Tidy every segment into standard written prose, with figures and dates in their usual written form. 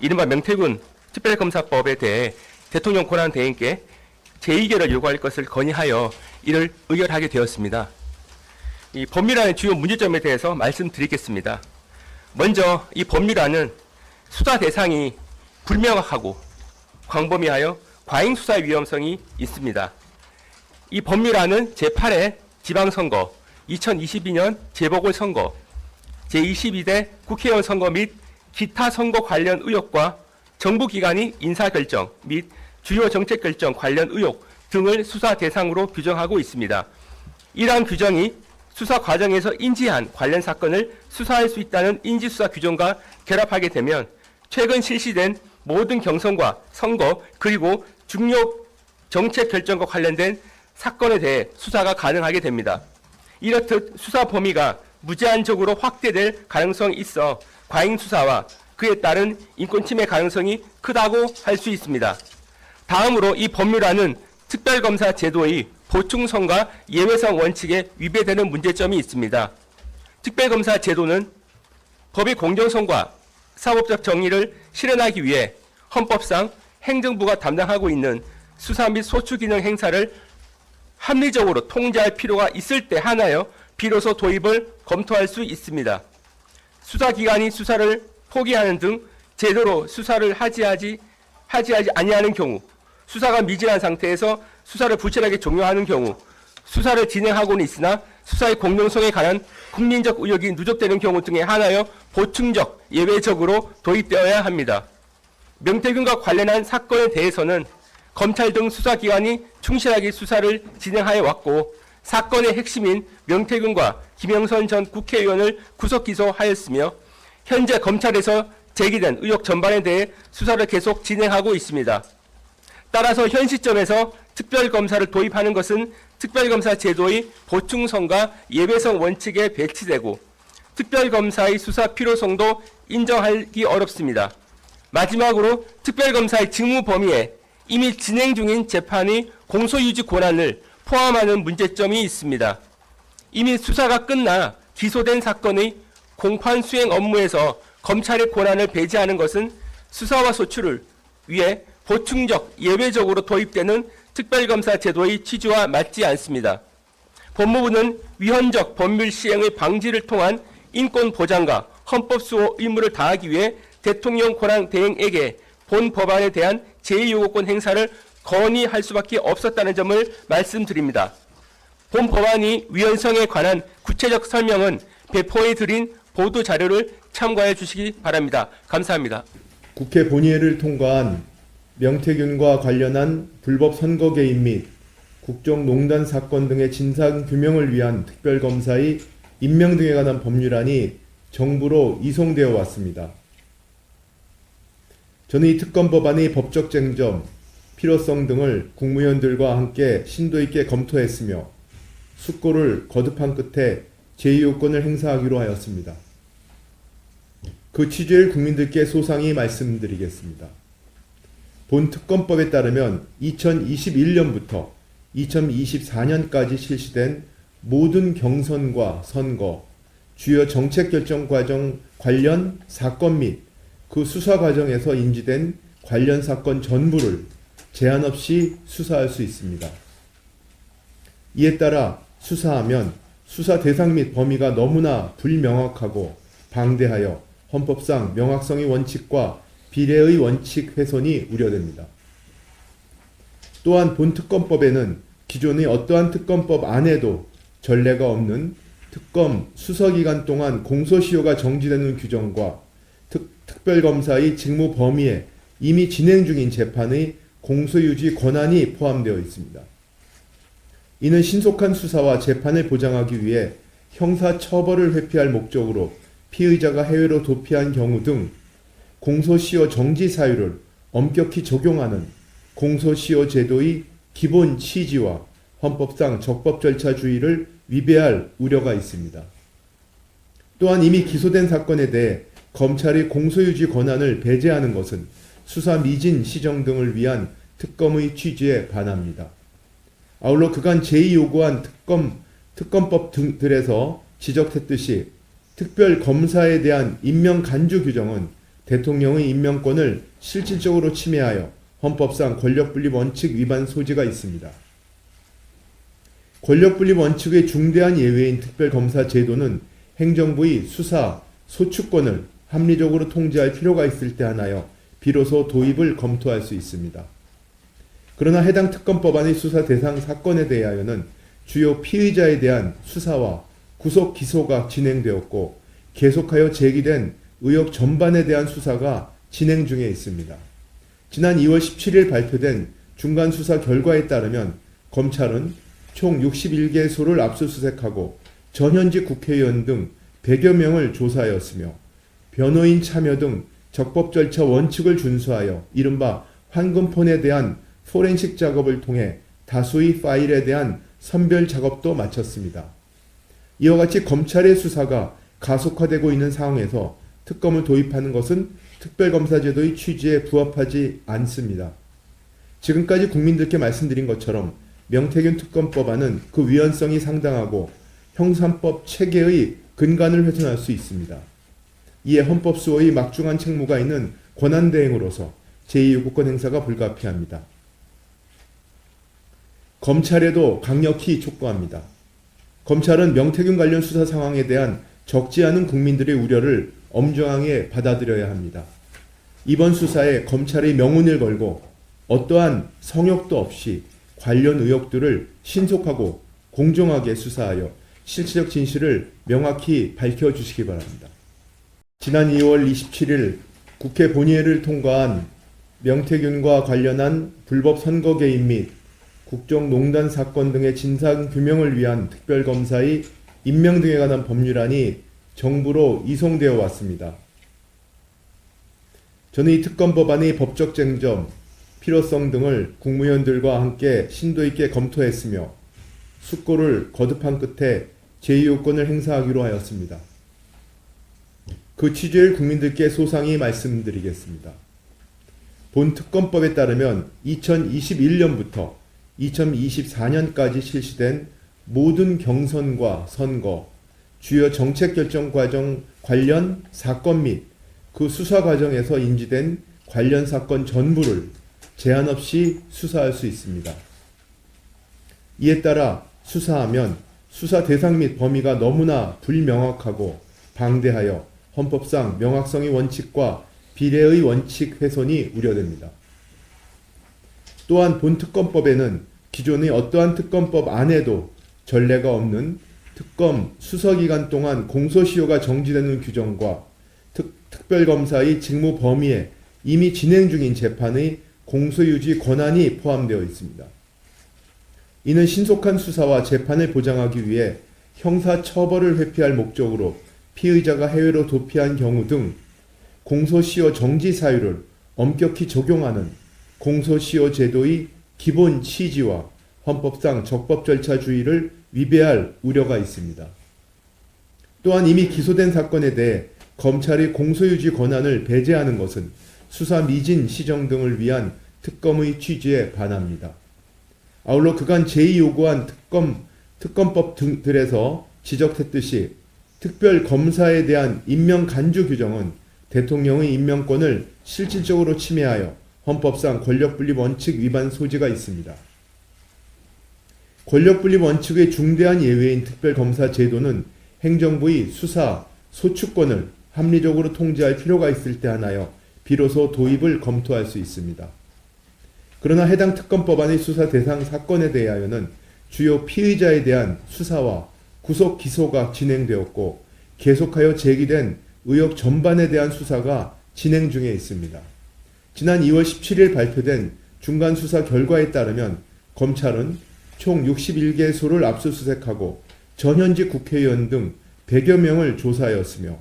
이른바 명태균 특별검사법에 대해 대통령 권한대행께 재의결을 요구할 것을 건의하여 이를 의결하게 되었습니다. 이 법률안의 주요 문제점에 대해서 말씀드리겠습니다. 먼저 이 법률안은 수사 대상이 불명확하고 광범위하여 과잉 수사 위험성이 있습니다. 이 법률안은 제8회 지방선거, 2022년 재보궐선거, 제22대 국회의원 선거 및 기타 선거 관련 의혹과 정부기관이 인사결정 및 주요 정책결정 관련 의혹 등을 수사 대상으로 규정하고 있습니다. 이러한 규정이 수사 과정에서 인지한 관련 사건을 수사할 수 있다는 인지수사 규정과 결합하게 되면 최근 실시된 모든 경선과 선거 그리고 중요 정책 결정과 관련된 사건에 대해 수사가 가능하게 됩니다. 이렇듯 수사 범위가 무제한적으로 확대될 가능성이 있어 과잉 수사와 그에 따른 인권 침해 가능성이 크다고 할 수 있습니다. 다음으로 이 법률안은 특별검사 제도의 보충성과 예외성 원칙에 위배되는 문제점이 있습니다. 특별검사 제도는 법의 공정성과 사법적 정의를 실현하기 위해 헌법상 행정부가 담당하고 있는 수사 및 소추 기능 행사를 합리적으로 통제할 필요가 있을 때 하나여 비로소 도입을 검토할 수 있습니다. 수사기관이 수사를 포기하는 등 제대로 수사를 하지 아니하는 경우, 수사가 미진한 상태에서 수사를 부실하게 종료하는 경우, 수사를 진행하고는 있으나 수사의 공정성에 관한 국민적 의혹이 누적되는 경우 등에 한하여 보충적, 예외적으로 도입되어야 합니다. 명태균과 관련한 사건에 대해서는 검찰 등 수사기관이 충실하게 수사를 진행하여 왔고 사건의 핵심인 명태균과 김영선 전 국회의원을 구속 기소하였으며 현재 검찰에서 제기된 의혹 전반에 대해 수사를 계속 진행하고 있습니다. 따라서 현 시점에서 특별검사를 도입하는 것은 특별검사 제도의 보충성과 예외성 원칙에 배치되고 특별검사의 수사 필요성도 인정하기 어렵습니다. 마지막으로 특별검사의 직무 범위에 이미 진행 중인 재판의 공소유지 권한을 포함하는 문제점이 있습니다. 이미 수사가 끝나 기소된 사건의 공판 수행 업무에서 검찰의 권한을 배제하는 것은 수사와 소추를 위해 보충적, 예외적으로 도입되는 특별검사 제도의 취지와 맞지 않습니다. 법무부는 위헌적 법률 시행의 방지를 통한 인권 보장과 헌법 수호 의무를 다하기 위해 대통령 권한 대행에게 본 법안에 대한 제2요구권 행사를 건의할 수밖에 없었다는 점을 말씀드립니다. 본 법안이 위헌성에 관한 구체적 설명은 배포해 드린 보도 자료를 참고해 주시기 바랍니다. 감사합니다. 국회 본회의를 통과한 명태균과 관련한 불법 선거 개입 및 국정농단 사건 등의 진상규명을 위한 특별검사의 임명 등에 관한 법률안이 정부로 이송되어 왔습니다. 저는 이 특검법안의 법적 쟁점, 필요성 등을 국무위원들과 함께 심도 있게 검토했으며 숙고를 거듭한 끝에 제2요건을 행사하기로 하였습니다. 그 취지를 국민들께 소상히 말씀드리겠습니다. 본 특검법에 따르면 2021년부터 2024년까지 실시된 모든 경선과 선거, 주요 정책 결정 과정 관련 사건 및 그 수사 과정에서 인지된 관련 사건 전부를 제한 없이 수사할 수 있습니다. 이에 따라 수사하면 수사 대상 및 범위가 너무나 불명확하고 방대하여 헌법상 명확성의 원칙과 비례의 원칙 훼손이 우려됩니다. 또한 본 특검법에는 기존의 어떠한 특검법 안에도 전례가 없는 특검 수사기간 동안 공소시효가 정지되는 규정과 특별검사의 직무 범위에 이미 진행 중인 재판의 공소유지 권한이 포함되어 있습니다. 이는 신속한 수사와 재판을 보장하기 위해 형사처벌을 회피할 목적으로 피의자가 해외로 도피한 경우 등 공소시효 정지 사유를 엄격히 적용하는 공소시효 제도의 기본 취지와 헌법상 적법 절차주의를 위배할 우려가 있습니다. 또한 이미 기소된 사건에 대해 검찰이 공소유지 권한을 배제하는 것은 수사 미진 시정 등을 위한 특검의 취지에 반합니다. 아울러 그간 제2요구한 특검법 등들에서 지적했듯이 특별검사에 대한 임명 간주 규정은 대통령의 임명권을 실질적으로 침해하여 헌법상 권력분립 원칙 위반 소지가 있습니다. 권력분립 원칙의 중대한 예외인 특별검사 제도는 행정부의 수사, 소추권을 합리적으로 통제할 필요가 있을 때 하나여 비로소 도입을 검토할 수 있습니다. 그러나 해당 특검법안의 수사 대상 사건에 대하여는 주요 피의자에 대한 수사와 구속 기소가 진행되었고 계속하여 제기된 의혹 전반에 대한 수사가 진행 중에 있습니다. 지난 2월 17일 발표된 중간 수사 결과에 따르면 검찰은 총 61개소를 압수수색하고 전현직 국회의원 등 100여 명을 조사하였으며 변호인 참여 등 적법 절차 원칙을 준수하여 이른바 황금폰에 대한 포렌식 작업을 통해 다수의 파일에 대한 선별 작업도 마쳤습니다. 이와 같이 검찰의 수사가 가속화되고 있는 상황에서 특검을 도입하는 것은 특별검사제도의 취지에 부합하지 않습니다. 지금까지 국민들께 말씀드린 것처럼 명태균 특검법안은 그 위헌성이 상당하고 형사법 체계의 근간을 훼손할 수 있습니다. 이에 헌법수호의 막중한 책무가 있는 권한대행으로서 제2요구권 행사가 불가피합니다. 검찰에도 강력히 촉구합니다. 검찰은 명태균 관련 수사 상황에 대한 적지 않은 국민들의 우려를 엄중하게 받아들여야 합니다. 이번 수사에 검찰의 명운을 걸고 어떠한 성역도 없이 관련 의혹들을 신속하고 공정하게 수사하여 실체적 진실을 명확히 밝혀주시기 바랍니다. 지난 2월 27일 국회 본회의를 통과한 명태균과 관련한 불법 선거 개입 및 국정농단 사건 등의 진상규명을 위한 특별검사의 임명 등에 관한 법률안이 정부로 이송되어 왔습니다. 저는 이 특검법안의 법적 쟁점, 필요성 등을 국무위원들과 함께 심도 있게 검토했으며 숙고를 거듭한 끝에 제2요건을 행사하기로 하였습니다. 그 취지를 국민들께 소상히 말씀드리겠습니다. 본 특검법에 따르면 2021년부터 2024년까지 실시된 모든 경선과 선거, 주요 정책 결정 과정 관련 사건 및 그 수사 과정에서 인지된 관련 사건 전부를 제한 없이 수사할 수 있습니다. 이에 따라 수사하면 수사 대상 및 범위가 너무나 불명확하고 방대하여 헌법상 명확성의 원칙과 비례의 원칙 훼손이 우려됩니다. 또한 본 특검법에는 기존의 어떠한 특검법 안에도 전례가 없는 특검 수사기간 동안 공소시효가 정지되는 규정과 특별검사의 직무 범위에 이미 진행 중인 재판의 공소유지 권한이 포함되어 있습니다. 이는 신속한 수사와 재판을 보장하기 위해 형사처벌을 회피할 목적으로 피의자가 해외로 도피한 경우 등 공소시효 정지 사유를 엄격히 적용하는 공소시효 제도의 기본 취지와 헌법상 적법 절차주의를 위배할 우려가 있습니다. 또한 이미 기소된 사건에 대해 검찰이 공소유지 권한을 배제하는 것은 수사 미진 시정 등을 위한 특검의 취지에 반합니다. 아울러 그간 제2요구한 특검법 등들에서 지적했듯이 특별검사에 대한 임명 간주 규정은 대통령의 임명권을 실질적으로 침해하여 헌법상 권력분립 원칙 위반 소지가 있습니다. 권력분립 원칙의 중대한 예외인 특별검사 제도는 행정부의 수사, 소추권을 합리적으로 통제할 필요가 있을 때 하나여 비로소 도입을 검토할 수 있습니다. 그러나 해당 특검법안의 수사 대상 사건에 대하여는 주요 피의자에 대한 수사와 구속 기소가 진행되었고 계속하여 제기된 의혹 전반에 대한 수사가 진행 중에 있습니다. 지난 2월 17일 발표된 중간 수사 결과에 따르면 검찰은 총 61개소를 압수수색하고 전현직 국회의원 등 100여 명을 조사하였으며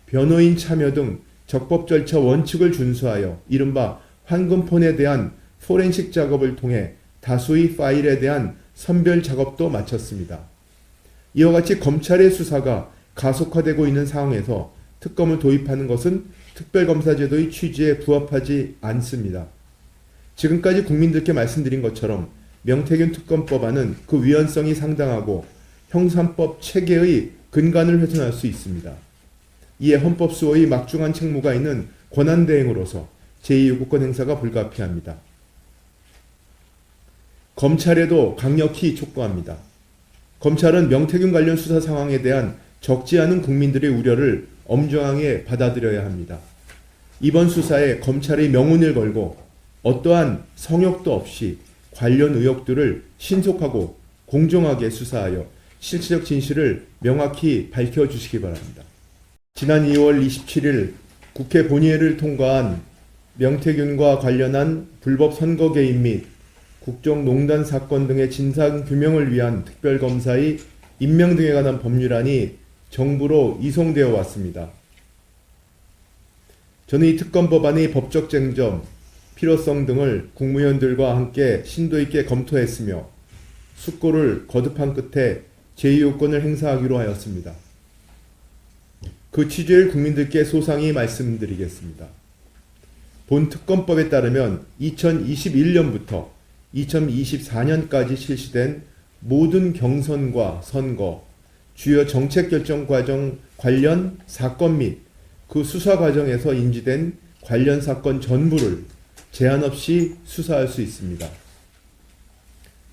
변호인 참여 등 적법 절차 원칙을 준수하여 이른바 황금폰에 대한 포렌식 작업을 통해 다수의 파일에 대한 선별 작업도 마쳤습니다. 이와 같이 검찰의 수사가 가속화되고 있는 상황에서 특검을 도입하는 것은 특별검사제도의 취지에 부합하지 않습니다. 지금까지 국민들께 말씀드린 것처럼 명태균 특검법안은 그 위헌성이 상당하고 형사법 체계의 근간을 훼손할 수 있습니다. 이에 헌법수호의 막중한 책무가 있는 권한대행으로서 제2요구권 행사가 불가피합니다. 검찰에도 강력히 촉구합니다. 검찰은 명태균 관련 수사 상황에 대한 적지 않은 국민들의 우려를 엄중하게 받아들여야 합니다. 이번 수사에 검찰의 명운을 걸고 어떠한 성역도 없이 관련 의혹들을 신속하고 공정하게 수사하여 실체적 진실을 명확히 밝혀주시기 바랍니다. 지난 2월 27일 국회 본회의를 통과한 명태균과 관련한 불법 선거 개입 및 국정농단 사건 등의 진상규명을 위한 특별검사의 임명 등에 관한 법률안이 정부로 이송되어 왔습니다. 저는 이 특검법안의 법적 쟁점, 필요성 등을 국무위원들과 함께 심도 있게 검토했으며 숙고를 거듭한 끝에 제2요건을 행사하기로 하였습니다. 그 취지를 국민들께 소상히 말씀드리겠습니다. 본 특검법에 따르면 2021년부터 2024년까지 실시된 모든 경선과 선거, 주요 정책 결정 과정 관련 사건 및 그 수사 과정에서 인지된 관련 사건 전부를 제한 없이 수사할 수 있습니다.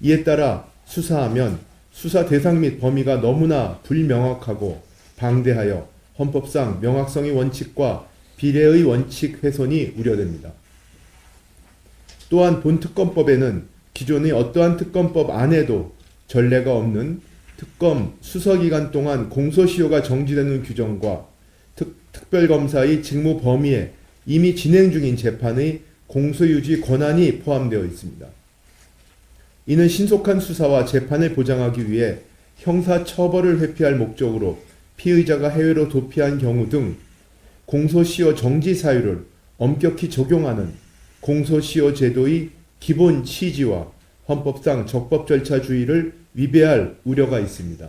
이에 따라 수사하면 수사 대상 및 범위가 너무나 불명확하고 방대하여 헌법상 명확성의 원칙과 비례의 원칙 훼손이 우려됩니다. 또한 본 특검법에는 기존의 어떠한 특검법 안에도 전례가 없는 특검 수사기간 동안 공소시효가 정지되는 규정과 특별검사의 직무 범위에 이미 진행 중인 재판의 공소유지 권한이 포함되어 있습니다. 이는 신속한 수사와 재판을 보장하기 위해 형사처벌을 회피할 목적으로 피의자가 해외로 도피한 경우 등 공소시효 정지 사유를 엄격히 적용하는 공소시효 제도의 기본 취지와 헌법상 적법절차주의를 위배할 우려가 있습니다.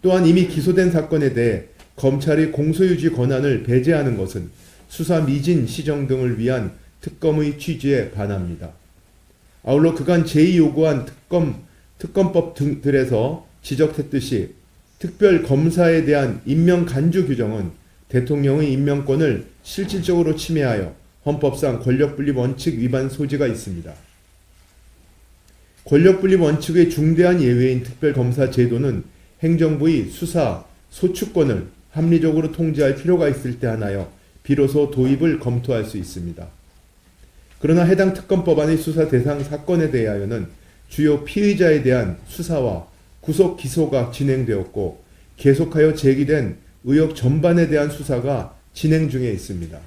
또한 이미 기소된 사건에 대해 검찰이 공소유지 권한을 배제하는 것은 수사 미진 시정 등을 위한 특검의 취지에 반합니다. 아울러 그간 제2요구한 특검법 등들에서 지적했듯이 특별검사에 대한 임명 간주 규정은 대통령의 임명권을 실질적으로 침해하여 헌법상 권력분립 원칙 위반 소지가 있습니다. 권력분립 원칙의 중대한 예외인 특별검사 제도는 행정부의 수사, 소추권을 합리적으로 통제할 필요가 있을 때 하나여 비로소 도입을 검토할 수 있습니다. 그러나 해당 특검법안의 수사 대상 사건에 대하여는 주요 피의자에 대한 수사와 구속 기소가 진행되었고 계속하여 제기된 의혹 전반에 대한 수사가 진행 중에 있습니다.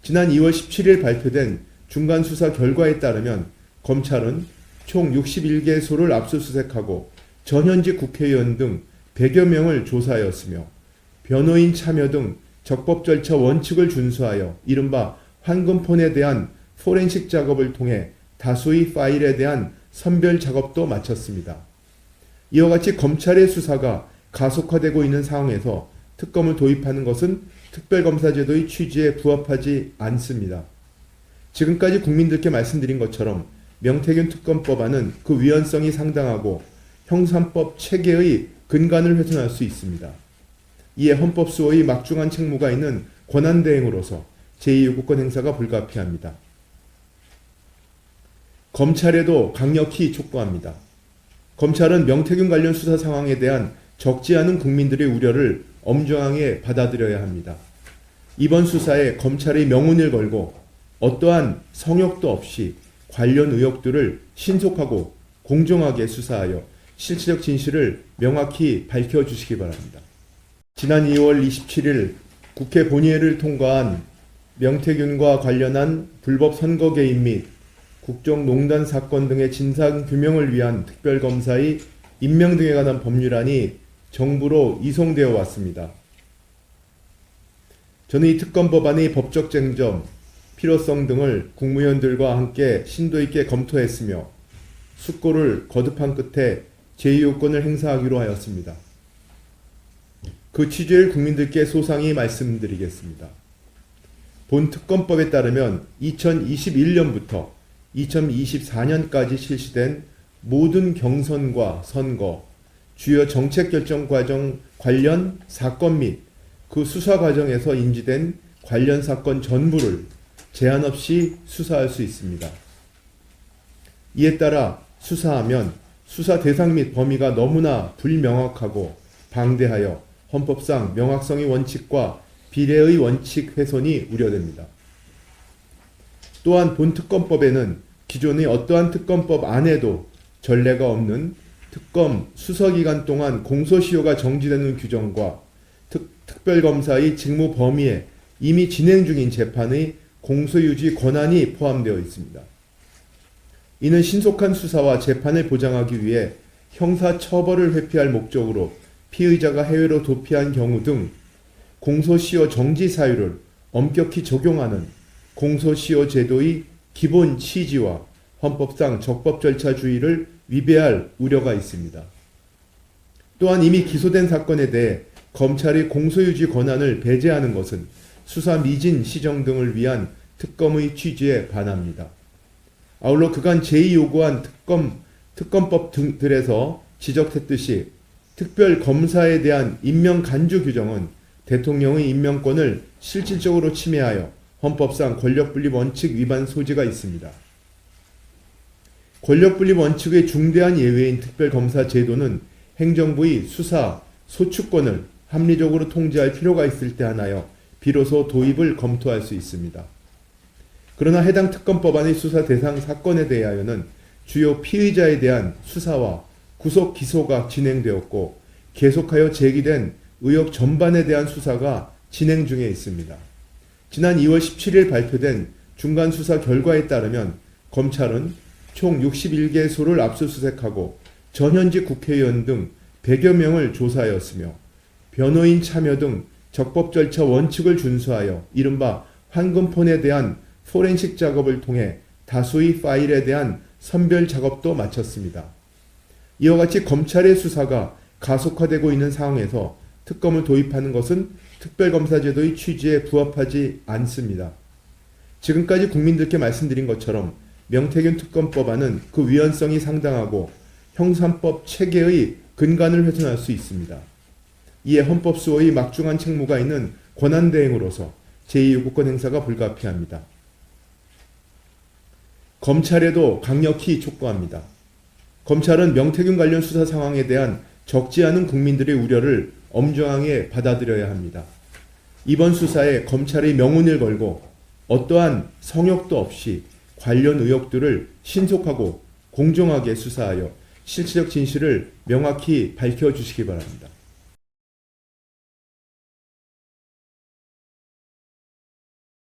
지난 2월 17일 발표된 중간 수사 결과에 따르면 검찰은 총 61개소를 압수수색하고 전현직 국회의원 등 100여 명을 조사하였으며 변호인 참여 등 적법 절차 원칙을 준수하여 이른바 황금폰에 대한 포렌식 작업을 통해 다수의 파일에 대한 선별 작업도 마쳤습니다. 이와 같이 검찰의 수사가 가속화되고 있는 상황에서 특검을 도입하는 것은 특별검사제도의 취지에 부합하지 않습니다. 지금까지 국민들께 말씀드린 것처럼 명태균 특검법안은 그 위헌성이 상당하고 형사법 체계의 근간을 훼손할 수 있습니다. 이에 헌법수호의 막중한 책무가 있는 권한대행으로서 제2요구권 행사가 불가피합니다. 검찰에도 강력히 촉구합니다. 검찰은 명태균 관련 수사 상황에 대한 적지 않은 국민들의 우려를 엄중하게 받아들여야 합니다. 이번 수사에 검찰의 명운을 걸고 어떠한 성역도 없이 관련 의혹들을 신속하고 공정하게 수사하여 실체적 진실을 명확히 밝혀주시기 바랍니다. 지난 2월 27일 국회 본회의를 통과한 명태균과 관련한 불법 선거 개입 및 국정농단 사건 등의 진상규명을 위한 특별검사의 임명 등에 관한 법률안이 정부로 이송되어 왔습니다. 저는 이 특검법안의 법적 쟁점, 필요성 등을 국무위원들과 함께 심도 있게 검토했으며 숙고를 거듭한 끝에 제2요건을 행사하기로 하였습니다. 그 취지를 국민들께 소상히 말씀드리겠습니다. 본 특검법에 따르면 2021년부터 2024년까지 실시된 모든 경선과 선거, 주요 정책 결정 과정 관련 사건 및 그 수사 과정에서 인지된 관련 사건 전부를 제한 없이 수사할 수 있습니다. 이에 따라 수사하면 수사 대상 및 범위가 너무나 불명확하고 방대하여 헌법상 명확성의 원칙과 비례의 원칙 훼손이 우려됩니다. 또한 본 특검법에는 기존의 어떠한 특검법 안에도 전례가 없는 특검 수사기간 동안 공소시효가 정지되는 규정과 특별검사의 직무 범위에 이미 진행 중인 재판의 공소유지 권한이 포함되어 있습니다. 이는 신속한 수사와 재판을 보장하기 위해 형사처벌을 회피할 목적으로 피의자가 해외로 도피한 경우 등 공소시효 정지 사유를 엄격히 적용하는 공소시효 제도의 기본 취지와 헌법상 적법 절차주의를 위배할 우려가 있습니다. 또한 이미 기소된 사건에 대해 검찰이 공소유지 권한을 배제하는 것은 수사 미진 시정 등을 위한 특검의 취지에 반합니다. 아울러 그간 제의 요구한 특검법 등들에서 지적했듯이 특별검사에 대한 임명 간주 규정은 대통령의 임명권을 실질적으로 침해하여 헌법상 권력분립 원칙 위반 소지가 있습니다. 권력분립 원칙의 중대한 예외인 특별검사 제도는 행정부의 수사, 소추권을 합리적으로 통제할 필요가 있을 때 하나여 비로소 도입을 검토할 수 있습니다. 그러나 해당 특검법안의 수사 대상 사건에 대하여는 주요 피의자에 대한 수사와 구속 기소가 진행되었고 계속하여 제기된 의혹 전반에 대한 수사가 진행 중에 있습니다. 지난 2월 17일 발표된 중간 수사 결과에 따르면 검찰은 총 61개소를 압수수색하고 전현직 국회의원 등 100여 명을 조사하였으며 변호인 참여 등 적법 절차 원칙을 준수하여 이른바 황금폰에 대한 포렌식 작업을 통해 다수의 파일에 대한 선별 작업도 마쳤습니다. 이와 같이 검찰의 수사가 가속화되고 있는 상황에서 특검을 도입하는 것은 특별검사제도의 취지에 부합하지 않습니다. 지금까지 국민들께 말씀드린 것처럼 명태균 특검법안은 그 위헌성이 상당하고 형사법 체계의 근간을 훼손할 수 있습니다. 이에 헌법수호의 막중한 책무가 있는 권한대행으로서 제2요구권 행사가 불가피합니다. 검찰에도 강력히 촉구합니다. 검찰은 명태균 관련 수사 상황에 대한 적지 않은 국민들의 우려를 엄중하게 받아들여야 합니다. 이번 수사에 검찰의 명운을 걸고 어떠한 성역도 없이 관련 의혹들을 신속하고 공정하게 수사하여 실체적 진실을 명확히 밝혀주시기 바랍니다.